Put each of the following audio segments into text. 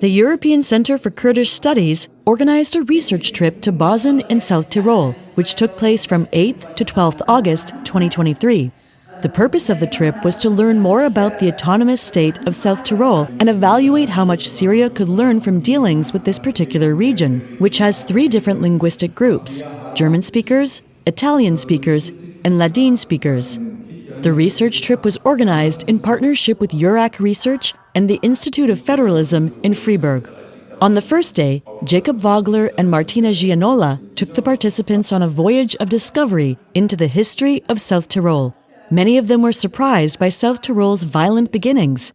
The European Centre for Kurdish Studies organized a research trip to Wodmn in South Tyrol, which took place from 8th to 12th August 2023. The purpose of the trip was to learn more about the autonomous state of South Tyrol and evaluate how much Syria could learn from dealings with this particular region, which has 3 different linguistic groups: German speakers, Italian speakers, and Ladin speakers. The research trip was organized in partnership with Eurac Research and the Institute of Federalism in Freiburg. On the first day, Jacob Vogler and Martina Gianola took the participants on a voyage of discovery into the history of South Tyrol. Many of them were surprised by South Tyrol's violent beginnings.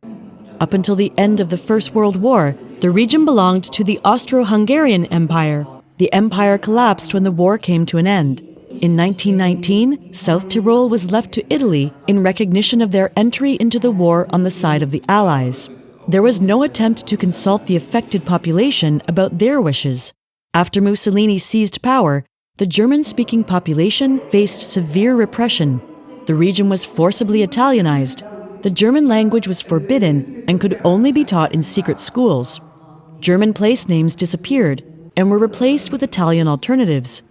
Up until the end of the First World War, the region belonged to the Austro-Hungarian Empire. The empire collapsed when the war came to an end. In 1919, South Tyrol was left to Italy in recognition of their entry into the war on the side of the Allies. There was no attempt to consult the affected population about their wishes. After Mussolini seized power, the German-speaking population faced severe repression. The region was forcibly Italianized. The German language was forbidden and could only be taught in secret schools. German place names disappeared and were replaced with Italian alternatives.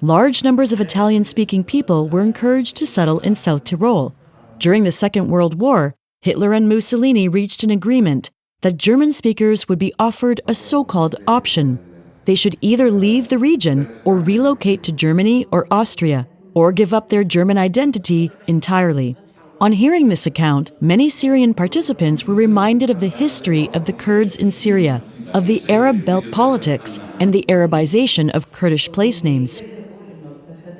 Large numbers of Italian-speaking people were encouraged to settle in South Tyrol. During the Second World War, Hitler and Mussolini reached an agreement that German speakers would be offered a so-called option. They should either leave the region or relocate to Germany or Austria, or give up their German identity entirely. On hearing this account, many Syrian participants were reminded of the history of the Kurds in Syria, of the Arab belt politics, and the Arabization of Kurdish place names.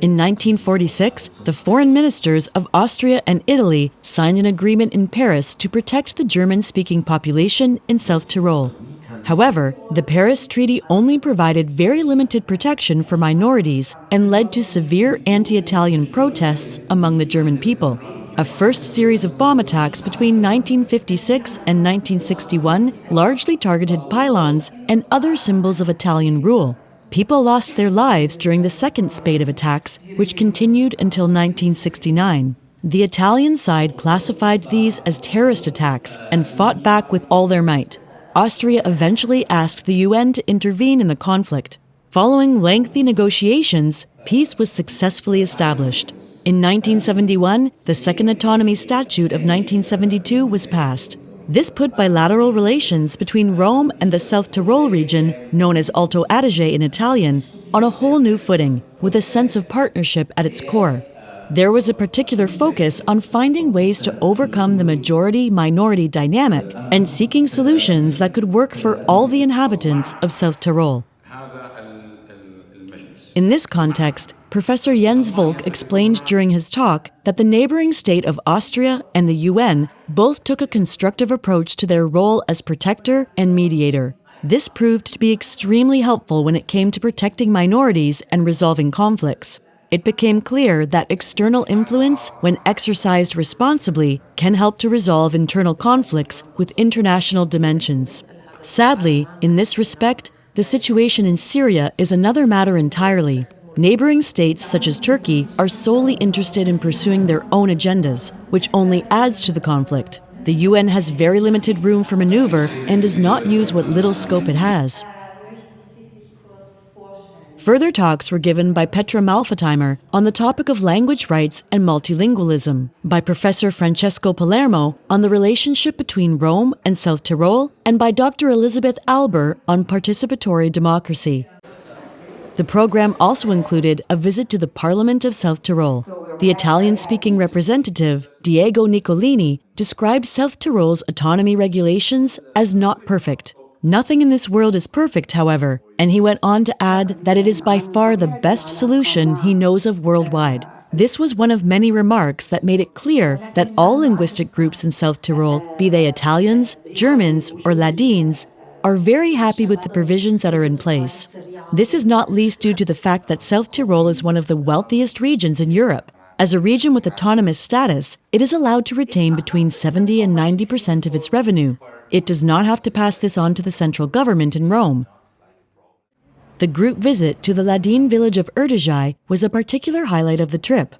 In 1946, the foreign ministers of Austria and Italy signed an agreement in Paris to protect the German-speaking population in South Tyrol. However, the Paris Treaty only provided very limited protection for minorities and led to severe anti-Italian protests among the German people. A first series of bomb attacks between 1956 and 1961 largely targeted pylons and other symbols of Italian rule. People lost their lives during the second spate of attacks, which continued until 1969. The Italian side classified these as terrorist attacks and fought back with all their might. Austria eventually asked the UN to intervene in the conflict. Following lengthy negotiations, peace was successfully established. In 1971, the Second Autonomy Statute of 1972 was passed. This put bilateral relations between Rome and the South Tyrol region, known as Alto Adige in Italian, on a whole new footing, with a sense of partnership at its core. There was a particular focus on finding ways to overcome the majority-minority dynamic and seeking solutions that could work for all the inhabitants of South Tyrol. In this context, Professor Jens Volk explained during his talk that the neighboring state of Austria and the UN both took a constructive approach to their role as protector and mediator. This proved to be extremely helpful when it came to protecting minorities and resolving conflicts. It became clear that external influence, when exercised responsibly, can help to resolve internal conflicts with international dimensions. Sadly, in this respect, the situation in Syria is another matter entirely. Neighboring states such as Turkey are solely interested in pursuing their own agendas, which only adds to the conflict. The UN has very limited room for maneuver and does not use what little scope it has. Further talks were given by Petra Malfatimer on the topic of language rights and multilingualism, by Professor Francesco Palermo on the relationship between Rome and South Tyrol, and by Dr. Elizabeth Alber on participatory democracy. The program also included a visit to the Parliament of South Tyrol. The Italian-speaking representative, Diego Nicolini, described South Tyrol's autonomy regulations as not perfect. Nothing in this world is perfect, however, and he went on to add that it is by far the best solution he knows of worldwide. This was one of many remarks that made it clear that all linguistic groups in South Tyrol, be they Italians, Germans, or Ladins, are very happy with the provisions that are in place. This is not least due to the fact that South Tyrol is one of the wealthiest regions in Europe. As a region with autonomous status, it is allowed to retain between 70% and 90% of its revenue. It does not have to pass this on to the central government in Rome. The group visit to the Ladin village of Erdős was a particular highlight of the trip.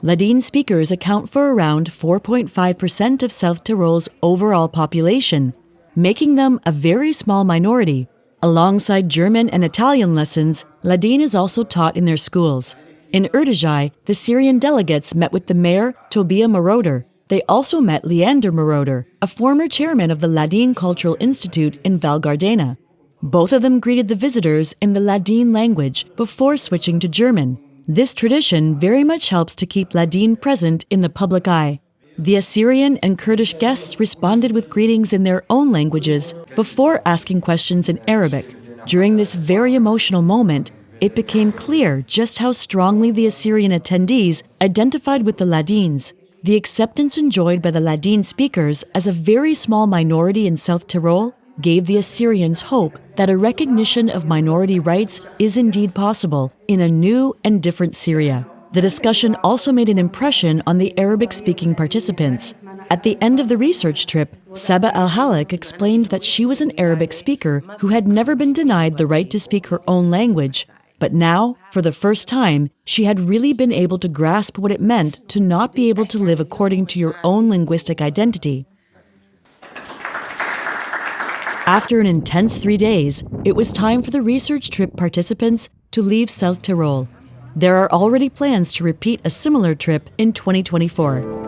Ladin speakers account for around 4.5% of South Tyrol's overall population. making them a very small minority. Alongside German and Italian lessons, Ladin is also taught in their schools. In Erdős, the Syrian delegates met with the mayor, Tobia Moroder. They also met Leander Moroder, a former chairman of the Ladin Cultural Institute in Val Gardena. Both of them greeted the visitors in the Ladin language before switching to German. This tradition very much helps to keep Ladin present in the public eye. The Assyrian and Kurdish guests responded with greetings in their own languages before asking questions in Arabic. During this very emotional moment, it became clear just how strongly the Assyrian attendees identified with the Ladins. The acceptance enjoyed by the Ladin speakers as a very small minority in South Tyrol gave the Assyrians hope that a recognition of minority rights is indeed possible in a new and different Syria. The discussion also made an impression on the Arabic-speaking participants. At the end of the research trip, Saba Al-Halak explained that she was an Arabic speaker who had never been denied the right to speak her own language. But now, for the first time, she had really been able to grasp what it meant to not be able to live according to your own linguistic identity. After an intense 3 days, it was time for the research trip participants to leave South Tyrol. There are already plans to repeat a similar trip in 2024.